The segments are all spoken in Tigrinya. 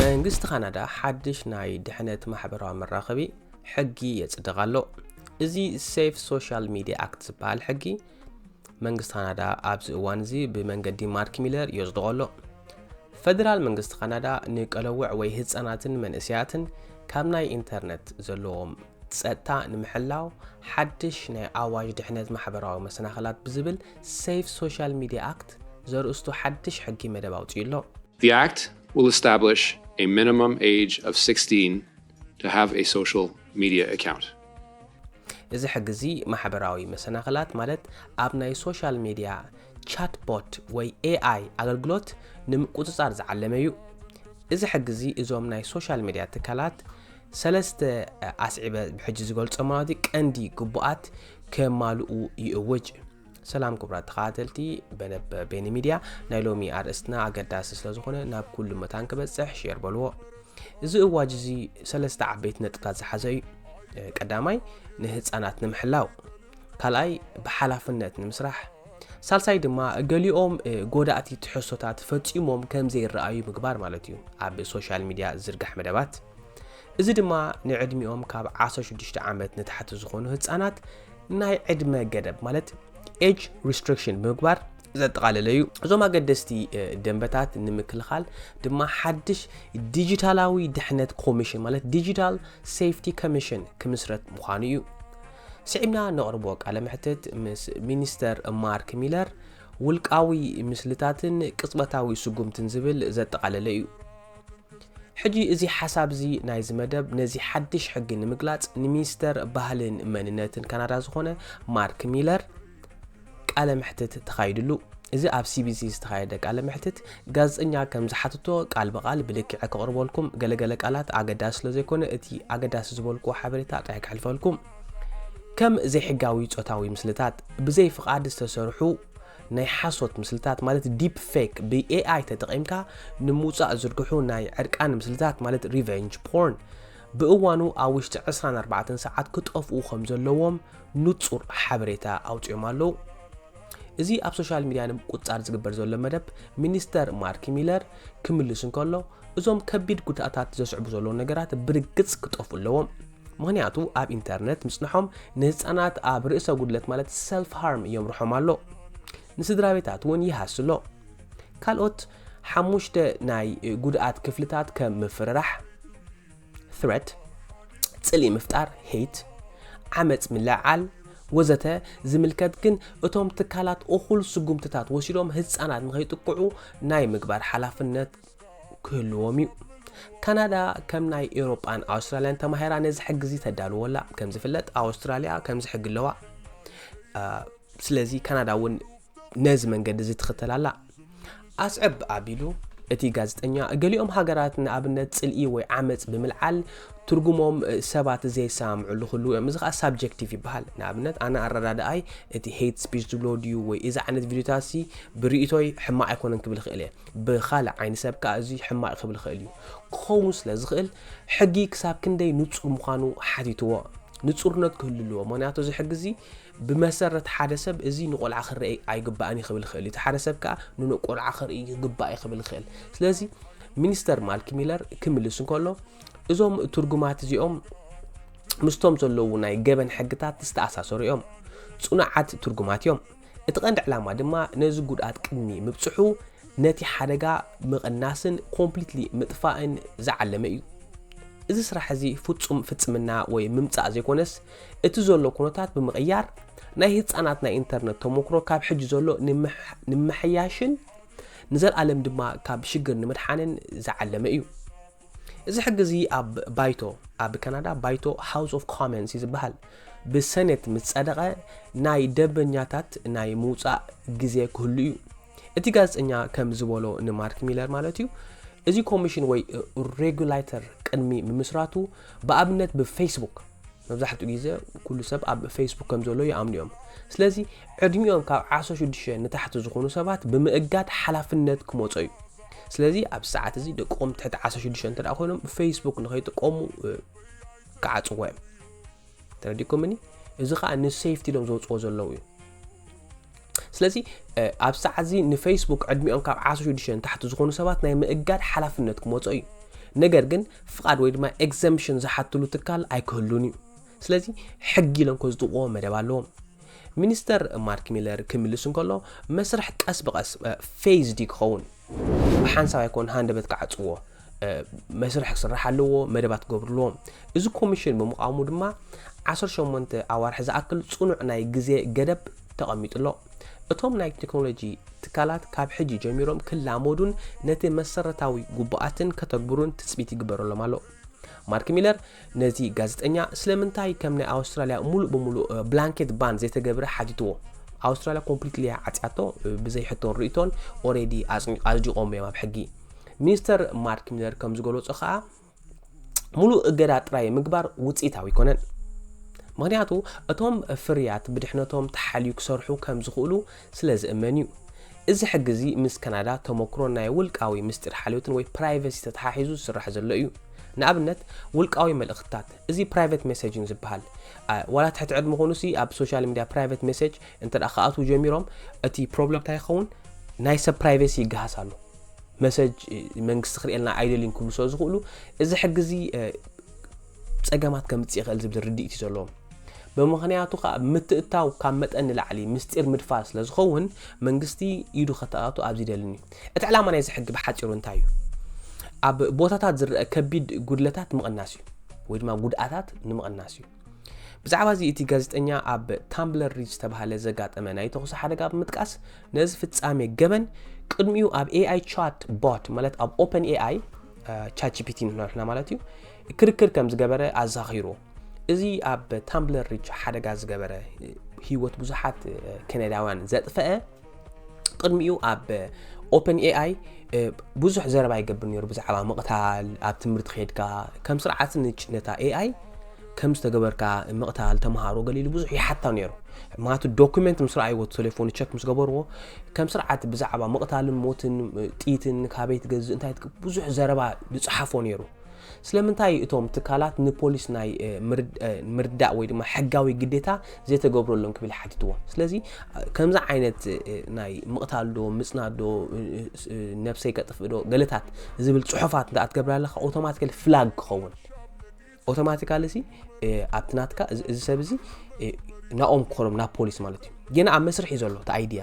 መንግስት ካናዳ ሓድሽ ናይ ድሕነት ማሕበራዊ መራኸቢ ሕጊ የጽድቃሎ እዚ ሴፍ ሶሻል ሚዲያ አክት ዝበሃል ሕጊ መንግስት ካናዳ ኣብዚ እዋን እዚ ብመንገዲ ማርክ ሚለር የጽድቃሎ ፌደራል መንግስት ካናዳ ንቀለውዕ ወይ ህፃናትን መንእስያትን ካብ ናይ ኢንተርኔት ዘለዎም ጸጥታ ንምሕላው ሓድሽ ናይ ኣዋጅ ድሕነት ማሕበራዊ መሰናኸላት ብዝብል ሴፍ ሶሻል ሚዲያ አክት ዘርእስቱ ሓድሽ ሕጊ መደብ ኣውፅኢሎ The Act will establish a minimum age of 16 to have a social media account. እዚ ሕጊ እዚ ማሕበራዊ መሰናኸላት ማለት ኣብ ናይ ሶሻል ሚዲያ ቻትቦት ወይ AI ኣገልግሎት ንምቁጽጻር ዝዓለመ እዩ። እዚ ሕጊ እዚ እዞም ናይ ሶሻል ሚዲያ ትካላት ሰለስተ ኣስዒበ ብሕጂ ዝገልጾ ማለት ቀንዲ ግቡኣት ከማልኡ ይእውጅ። ሰላም ክብራት ተኻተልቲ በነብ ቤኒ ሚድያ ናይ ሎሚ ኣርእስትና ኣገዳሲ ስለዝኾነ ናብ ኩሉ መታን ክበጽሕ ሼር በልዎ እዚ እዋጅ እዚ ሰለስተ ዓበይቲ ነጥብታት ዝሓዘ እዩ ቀዳማይ ንህፃናት ንምሕላው ካልኣይ ብሓላፍነት ንምስራሕ ሳልሳይ ድማ ገሊኦም ጎዳእቲ ትሕሶታት ፈጺሞም ከም ዘይረኣዩ ምግባር ማለት እዩ ኣብ ሶሻል ሚዲያ ዝርጋሕ መደባት እዚ ድማ ንዕድሚኦም ካብ 16 ዓመት ንታሕቲ ዝኾኑ ህፃናት ናይ ዕድመ ገደብ ማለት age restriction ምግባር ዘጠቃለለ እዩ እዞም ኣገደስቲ ደንበታት ንምክልኻል ድማ ሓድሽ ዲጂታላዊ ድሕነት ኮሚሽን ማለት ዲጂታል ሴፍቲ ኮሚሽን ክምስረት ምዃኑ እዩ ስዒብና ነቕርቦ ቃለ መሕተት ምስ ሚኒስተር ማርክ ሚለር ውልቃዊ ምስልታትን ቅጽበታዊ ስጉምትን ዝብል ዘጠቃለለ እዩ ሕጂ እዚ ሓሳብ እዚ ናይ ዝመደብ ነዚ ሓድሽ ሕጊ ንምግላጽ ንሚኒስተር ባህልን መንነትን ካናዳ ዝኾነ ማርክ ሚለር ቃለ መሕተት ተኻይድሉ እዚ ኣብ CBC ዝተኻየደ ቃለ መሕተት ጋዜጠኛ ከም ዝሓተቶ ቃል በቃል ብልክዕ ከቕርበልኩም ገለገለ ቃላት ኣገዳሲ ስለዘይኮነ እቲ ኣገዳሲ ዝበልኩ ሓበሬታ ጥራይ ክሕልፈልኩም ከም ዘይሕጋዊ ጾታዊ ምስልታት ብዘይ ፍቃድ ዝተሰርሑ ናይ ሓሶት ምስልታት ማለት ዲፕ ፌክ ብAI ተጠቒምካ ንምውጻእ ዝርግሑ ናይ ዕርቃን ምስልታት ማለት ሪቨንጅ ፖርን ብእዋኑ ኣብ ውሽጢ 24 ሰዓት ክጠፍኡ ከም ዘለዎም ንጹር ሓበሬታ ኣውጽኦም ኣለዉ እዚ ኣብ ሶሻል ሚዲያ ንምቁጽጻር ዝግበር ዘሎ መደብ ሚኒስተር ማርክ ሚለር ክምልስ እንከሎ እዞም ከቢድ ጉዳእታት ዘስዕቡ ዘለዉ ነገራት ብርግጽ ክጠፍኡ ኣለዎም ምክንያቱ ኣብ ኢንተርኔት ምጽንሖም ንህፃናት ኣብ ርእሰ ጉድለት ማለት ሰልፍ ሃርም የምርሖም ኣሎ ንስድራቤታት እውን ይሃስሎ ካልኦት ሓሙሽተ ናይ ጉድኣት ክፍልታት ከም ምፍርራሕ threat ጽሊ ምፍጣር hate ዓመጽ ምልዓል ወዘተ ዝምልከት ግን እቶም ትካላት እኹል ስጉምትታት ወሲዶም ህፃናት ንኸይጥቅዑ ናይ ምግባር ሓላፍነት ክህልዎም እዩ ካናዳ ከም ናይ ኤውሮጳን ኣውስትራልያን ተማሂራ ነዚ ሕጊ እዚ ተዳልወላ ከም ዝፍለጥ ኣውስትራልያ ከም ዝሕግ ኣለዋ ስለዚ ካናዳ እውን ነዚ መንገዲ እዚ ትኽተላላ ኣስዕብ ኣቢሉ እቲ ጋዜጠኛ ገሊኦም ሃገራት ንኣብነት ጽልኢ ወይ ዓመጽ ብምልዓል ትርጉሞም ሰባት ዘይሰምዑሉ ሁሉ እዚ ኸ ሳብጀክቲቭ ይበሃል ንኣብነት ኣነ ኣረዳድኣይ እቲ ሄት ስፒች ዝብሎ ድዩ ወይ እዚ ዓይነት ቪድዮታሲ ብርእቶይ ሕማቅ ኣይኮነን ክብል ክእል ብኻልእ ዓይኒ ሰብ ከዓ እዚ ሕማቅ ክብል ክእል እዩ ክኸውን ስለ ዝኽእል ሕጊ ክሳብ ክንደይ ንጹር ምዃኑ ሓቲትዎ ንጹርነት ክህልልዎ ምክንያቱ እዚ ሕጊ እዚ ብመሰረት ሓደ ሰብ እዚ ንቆልዓ ክርኢ ኣይግባእን ይኽብል ክእል እቲ ሓደ ሰብ ከዓ ንቆልዓ ክርኢ ይግባእ ይኽብል ክእል ስለዚ ሚኒስተር ማርክ ሚለር ክምልስ እንከሎ እዞም ትርጉማት እዚኦም ምስቶም ዘለዉ ናይ ገበን ሕግታት ዝተኣሳሰሩ እዮም ጽኑዓት ትርጉማት እዮም እቲ ቀንዲ ዕላማ ድማ ነዚ ጉድኣት ቅድሚ ምብጽሑ ነቲ ሓደጋ ምቕናስን ኮምፕሊትሊ ምጥፋእን ዝዓለመ እዩ እዚ ስራሕ እዚ ፍጹም ፍጽምና ወይ ምምጻእ ዘይኮነስ እቲ ዘሎ ኩነታት ብምቕያር ናይ ህፃናት ናይ ኢንተርኔት ተሞክሮ ካብ ሕጂ ዘሎ ንምሕያሽን ንዘለኣለም ድማ ካብ ሽግር ንምድሓንን ዝዓለመ እዩ እዚ ሕጊ እዚ ኣብ ባይቶ ኣብ ካናዳ ባይቶ ሃውስ ኦፍ ኮመንስ ዝበሃል ብሰነት ምጸደቀ ናይ ደንበኛታት ናይ ምውጻእ ግዜ ክህሉ እዩ እቲ ጋዜጠኛ ከም ዝበሎ ንማርክ ሚለር ማለት እዩ እዚ ኮሚሽን ወይ ሬጉሌተር ቅድሚ ምምስራቱ በኣብነት ብፌስቡክ መብዛሕትኡ ግዜ ኩሉ ሰብ ኣብ ፌስቡክ ከም ዘሎ ይኣምኑ እዮም ስለዚ ዕድሚኦም ካብ 16 ንታሕቲ ዝኾኑ ሰባት ብምእጋድ ሓላፍነት ክመጹ እዩ ስለዚ ኣብ ሰዓት እዚ ደቆም ትሕቲ 16 እንተዳ ኮይኖም ፌስቡክ ንኸይጥቀሙ ክዓጽዎ እዮም ተረዲኩምኒ እዚ ከዓ ንሴፍቲ ሎም ዘውጽኦ ዘለዉ እዩ ስለዚ ኣብ ሰዓት እዚ ንፌስቡክ ዕድሚኦም ካብ 16 ታሕቲ ዝኾኑ ሰባት ናይ ምእጋድ ሓላፍነት ክመጹ እዩ ነገር ግን ፍቃድ ወይ ድማ ኤግዘምፕሽን ዝሓትሉ ትካል ኣይክህሉን እዩ ስለዚ ሕጊ ኢሎም ከዝጥቕዎ መደብ ኣለዎም ሚኒስተር ማርክ ሚለር ክምልስ እንከሎ መስርሕ ቀስ በቀስ ፌዝድ ክኸውን ብሓንሳብ ኣይኮን ሃንደበት ክዓፅዎ መስርሕ ክስራሕ ኣለዎ መደባት ክገብርልዎ እዚ ኮሚሽን ብምቃሙ ድማ 18 ኣዋርሕ ዝኣክል ጽኑዕ ናይ ግዜ ገደብ ተቐሚጡሎ እቶም ናይ ቴክኖሎጂ ትካላት ካብ ሕጂ ጀሚሮም ክላመዱን ነቲ መሰረታዊ ጉባኣትን ከተግብሩን ትጽቢት ይግበረሎም ኣሎ ማርክ ሚለር ነዚ ጋዜጠኛ ስለምንታይ ከም ናይ ኣውስትራልያ ሙሉ በሙሉ ብላንኬት ባን ዘይተገብረ ሓቲትዎ ኣውስትራልያ ኮምፕሊትሊ ዓጽያቶ ብዘይ ሕቶን ርእቶን ኦሬዲ ኣጽዲቆም እዮም ኣብ ሕጊ ሚኒስተር ማርክ ሚለር ከም ዝገለጹ ከዓ ሙሉ እገዳ ጥራይ ምግባር ውጽኢታዊ ይኮነን ምክንያቱ እቶም ፍርያት ብድሕነቶም ተሓልዩ ክሰርሑ ከም ዝኽእሉ ስለዝእመን እዩ እዚ ሕግዚ ምስ ካናዳ ተመክሮ ናይ ውልቃዊ ምስጢር ሓልዮትን ወይ ፕራይቬሲ ተተሓሒዙ ዝስራሕ ዘሎ እዩ ንኣብነት ውልቃዊ መልእኽትታት እዚ ፕራይቬት ሜሴጅን ዝበሃል ዋላ ትሕቲ ዕድመ ኮኑሲ ኣብ ሶሻል ሚድያ ፕራይቬት ሜሴጅ እንተዳ ከኣቱ ጀሚሮም እቲ ፕሮብለም እንታይ ይኸውን ናይ ሰብ ፕራይቬሲ ይገሃስ ኣሎ መሰጅ መንግስቲ ክርእልና ኣይደልን ክብሉ ሰው ዝኽእሉ እዚ ሕግዚ ፀገማት ከምጽ ይኽእል ዝብል ርድኢት ዘለዎም በምክንያቱ ምትእታው ካብ መጠን ንላዕሊ ምስጢር ምድፋር ስለ ዝኸውን መንግስቲ ኢዱ ከተኣቱ ኣብዚ ደልኒ እቲ ዕላማ ናይ ዝሕግ ብሓፂሩ እንታይ እዩ ኣብ ቦታታት ዝርአ ከቢድ ጉድለታት ምቕናስ እዩ ወይ ድማ ጉድኣታት ንምቕናስ እዩ ብዛዕባ እዚ እቲ ጋዜጠኛ ኣብ ታምብለር ሪጅ ተባሃለ ዘጋጠመ ናይ ተኹሲ ሓደጋ ብምጥቃስ ነዚ ፍጻሜ ገበን ቅድሚኡ ኣብ AI chat bot ማለት ኣብ open AI ChatGPT ንሕና ማለት እዩ ክርክር ከም ዝገበረ ኣዛኺሩ እዚ ኣብ ታምብለር ሪጅ ሓደጋ ዝገበረ ህይወት ብዙሓት ካናዳውያን ዘጥፈአ ቅድሚኡ ኣብ open AI ብዙሕ ዘረባ ይገብር ነይሩ ብዛዕባ መቕታል ኣብ ትምህርቲ ኸይድካ ከም ስርዓት ንጭነታ AI ከም ዝተገበርካ መቕታል ተማሃሮ ገሊሉ ብዙሕ ይሓታው ነይሩ ማቱ ዶክመንት ምስራኣይዎ ቴሌፎን ቸክ ምስ ገበርዎ ከም ስርዓት ብዛዕባ መቕታልን ሞትን ጢትን ካበይት ገዝእ እንታይ ብዙሕ ዘረባ ዝጽሓፎ ነይሩ ስለምንታይ እቶም ትካላት ንፖሊስ ናይ ምርዳእ ወይ ድማ ሕጋዊ ግዴታ ዘይተገብረሎም ክብል ሓቲትዎ ስለዚ ከምዛ ዓይነት ናይ መቕታልዶ ምጽናዶ ነፍሰይ ከጥፍዶ ገለታት ዝብል ጽሑፋት እንዳኣትገብራለ ኣውቶማቲካሊ ፍላግ ክኸውን ኣውቶማቲካሊ ሲ ኣብትናትካ እዚ ሰብ እዚ ናኦም ኮሎም ና ፖሊስ ማለት እዩ ገና ኣብ መስርሕ ዘሎ ታ አይዲያ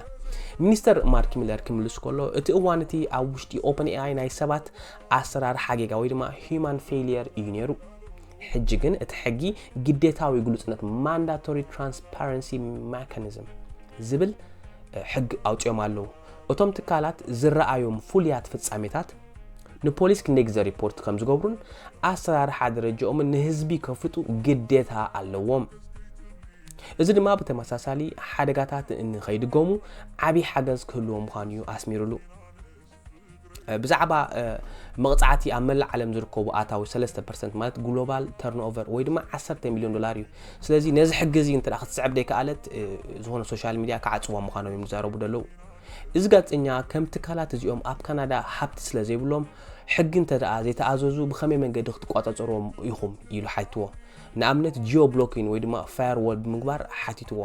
ሚኒስተር ማርክ ሚለር ክምልስ ከሎ እቲ እዋንቲ ኣብ ውሽጢ ኦፕን ኤአይ ናይ ሰባት ኣሰራር ሓጌጋ ወይ ድማ ሂውማን ፌሊየር እዩ ነይሩ ሕጂ ግን እቲ ሕጊ ግዴታዊ ግሉጽነት ማንዳቶሪ ትራንስፓረንሲ ሜካኒዝም ዝብል ሕግ ኣውፅኦም ኣለዉ እቶም ትካላት ዝረኣዮም ፉልያት ፍጻሜታት ንፖሊስ ክንደይ ሪፖርት ከም ዝገብሩን ኣሰራርሓ ደረጃኦም ንህዝቢ ከፍጡ ግዴታ ኣለዎም እዚ ድማ ብተመሳሳሊ ሓደጋታት እንኸይድገሙ ዓቢ ሓገዝ ክህልዎም ምዃኑ እዩ ኣስሚሩሉ ብዛዕባ መቕጻዕቲ ኣብ መላእ ዓለም ዝርከቡ ኣታዊ 3% ማለት ግሎባል ተርንኦቨር ወይ ድማ $10 ሚልዮን እዩ ስለዚ ነዚ ሕጊ እዚ እንተዳ ክትስዕብ ደይከኣለት ዝኾነ ሶሻል ሚድያ ክዓጽዎም ምዃኖም እዮም ዝዛረቡ ደለው እዚ ጋዜጠኛ ከም ትካላት እዚኦም ኣብ ካናዳ ሃብቲ ስለ ዘይብሎም ሕጊ እንተደኣ ዘይተኣዘዙ ብኸመይ መንገዲ ክትቋጻጸሮም ኢኹም ኢሉ ሓቲትዎ ንኣብነት ጂኦ ብሎኪንግ ወይ ድማ ፋየርዎል ብምግባር ሓቲትዎ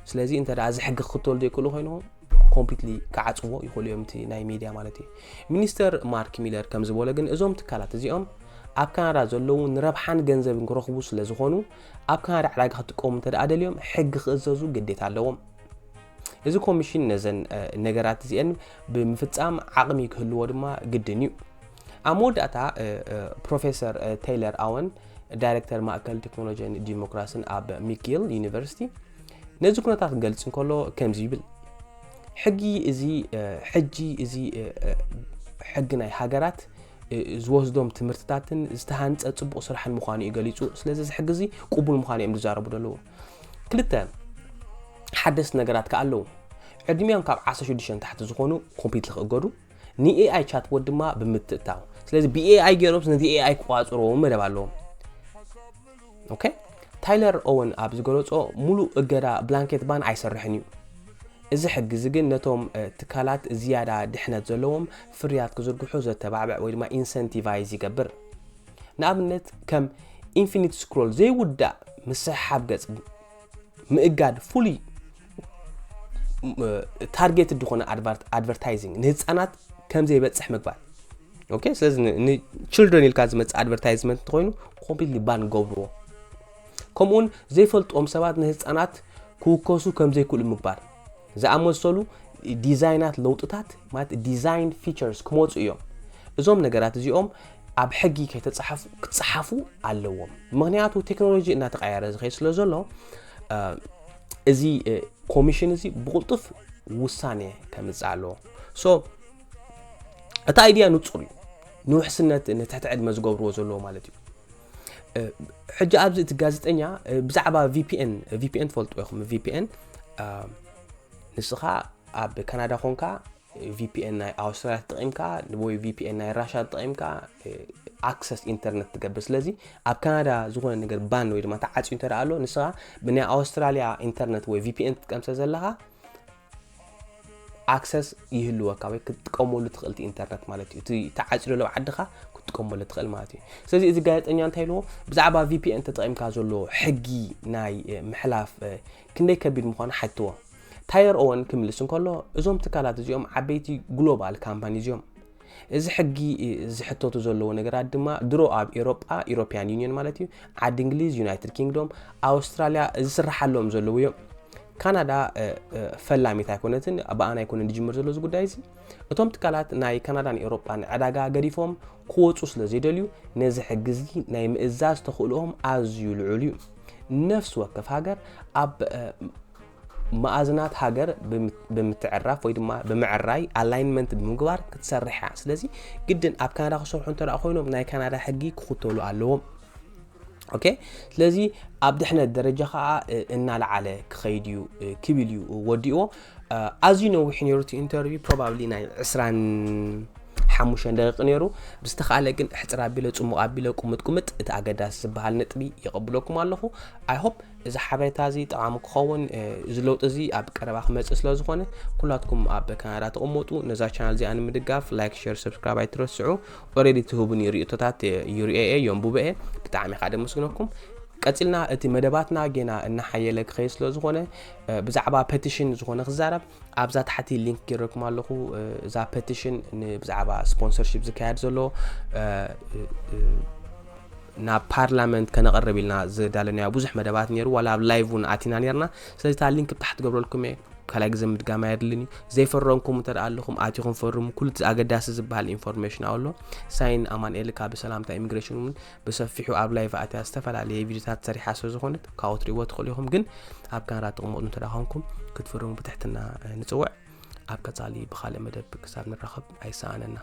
ስለዚ እንተደኣ እዚ ሕጊ ክትተወሉ ዘይክእሉ ኮይኖም ኮምፕሊትሊ ክዓጽዎ ይኽእሉ እዮም እቲ ናይ ሚድያ ማለት እዩ ሚኒስተር ማርክ ሚለር ከም ዝበሎ ግን እዞም ትካላት እዚኦም ኣብ ካናዳ ዘለዉ ንረብሓን ገንዘብን ክረኽቡ ስለ ዝኾኑ ኣብ ካናዳ ዕዳጋ ክትጥቀሙ እንተደኣ ደልዮም ሕጊ ክእዘዙ ግዴታ ኣለዎም እዚ ኮሚሽን ነዘን ነገራት እዚአን ብምፍጻም ዓቕሚ ክህልዎ ድማ ግድን እዩ ኣብ መወዳእታ ፕሮፌሰር ቴይለር ኣወን ዳይሬክተር ማእከል ቴክኖሎጂን ዲሞክራሲን ኣብ ሚክጊል ዩኒቨርሲቲ ነዚ ኩነታት ገልጽ እንከሎ ከምዚ ይብል ሕጊ እዚ ሕጊ ናይ ሃገራት ዝወስዶም ትምህርትታትን ዝተሃንጸ ጽቡቕ ስራሕን ምዃኑ እዩ ገሊጹ ስለዚ እዚ ሕጊ እዚ ቅቡል ምዃኑ እዮም ዝዛረቡ ደለዉ ክልተ ሓደስቲ ነገራት ከኣለዉ ዕድሚኦም ካብ 16 ታሕቲ ዝኾኑ ኮምፒውተር ክእገዱ ንኤአይ ቻትቦት ድማ ብምትእታው ስለዚ ብኤአይ ገይሮም ነቲ ኤአይ ክቋጽርዎ መደብ ኣለዎም ኦኬ ታይለር ኦወን ኣብ ዝገለጾ ሙሉእ እገዳ ብላንኬት ባን ኣይሰርሕን እዩ እዚ ሕጊ እዚ ግን ነቶም ትካላት ዝያዳ ድሕነት ዘለዎም ፍርያት ክዝርግሑ ዘተባብዕ ወይ ድማ ኢንሰንቲቫይዝ ይገብር ንኣብነት ከም ኢንፊኒት ስክሮል ዘይውዳእ ምስሓብ ገጽ ምእጋድ ፉሊ ታርጌትድ ዝኾነ ኣድቨርታይዚንግ ንህፃናት ከም ዘይበጽሕ ምግባር اوكي سلازم ن children يلكاز مت advertisement تخوينو completely ban قبرو كمون زي فلت سبات نهزانات كوكوسو كم زي كل مقبار زي عمل سولو ديزاينات لوطتات مات ديزاين فيتشرز كموت يوم ازوم نجارات زيوم اب حقي كي كتصحفوا علوهم مغنياتو تكنولوجي انها تغير زي خيس لزلو ازي كوميشن ازي بقلطف وسانه كمزعلو سو اتا ايديا نصوري نوحسنت نتحتعد مزغبرو زلو مالتي حجة أبز تجازتنيا بزعبة VPN فولت وياكم VPN نسخة أب كندا خونكا VPN ناي أستراليا تقيمكا نبوي VPN ناي راشا تقيمكا access إنترنت تجبس لذي أب كندا زغون نقدر بان ويد ما تعاتش إنترالو نسخة بني أستراليا إنترنت وي VPN تكمل زلها access يهلوا كاوي كتقوموا لتخلتي إنترنت مالتي تعاتش لو عدخا كتقوموا لتخل مالتي سلازي إذا قالت أني أنت هلو بزعبة VPN تطعم كازولو حقي ناي محلاف كندي كبير مخان حتوا تاير أون كملسون كله إزوم تكالات زيوم عبيتي جلوبال كامباني زيوم إذا حقي إذا حتوا تزولو نجرات دما درو أب أوروبا European Union مالتي عاد إنجليز United Kingdom أستراليا إذا سرح لهم زولو يوم كندا فلامي تاكونتن أبا أنا يكون نجمر زلو زقول دايزي أتوم تكالات ناي كندا أن أوروبا عداقا قريفهم كوتوس لزيدليو نزح جزي نايم إزاز تخلوهم أزيو العليو نفس وقف هاجر أب مازنات هاجر بمتعرف ويدما بمعراي alignment بمقبار كتسرحها سلازي جدا أب كندا خسر حنتر أخوينهم ناي كندا حقي كخطولو علوهم اوكي سلازي ابدحنا الدرجه خا ان على خيديو كبليو وديو as you know وحين يروتي انترفيو probably ناي 25 دقيقه نيرو بستخاله ግን احتراب بلا صمو ابيله قمت اتاغداس سبحال نطبي يقبلكم الله I hope اذا حبيتا زي طعام كخون زلوط زي اب قربا خمص سلا زخونه كلاتكم اب كندا تقمطو نزا channel زي ان مدغاف لايك شير سبسكرايب ايترسعو اوريدي تهبني ريتوتات يوري ينبوبه بتاعمي خادم مسكنكم قتلنا اتي مدباتنا جينا ان حيلك خيس لو زخونه بزعبا بيتيشن زخونه خزارب ابزات حتي لينك يركم علىكو ذا بيتيشن بزعبا سبونسرشيب زكايد زلو نا بارلمنت كنقرب لنا زدالنا بوزح مدبات نيرو ولا لايفون اتينا نيرنا سلازي تا لينك تحت قبر لكم كلاك زمد قاما يدلني زي فرونكم ترالكم اتيكم فرم كل اغداس زبال انفورميشن اولو ساين امان الكا بسلامتا ايميجريشن بسفيحو اب لايف اتي استفعلالي فيديوهات صريحه زخونت كاوتري وتخليهم ግን اب كان راتقمو تراخونكم كتفرموا بتحتنا نصوع اب كصالي بخاله مدب كساب نرخب ايساننا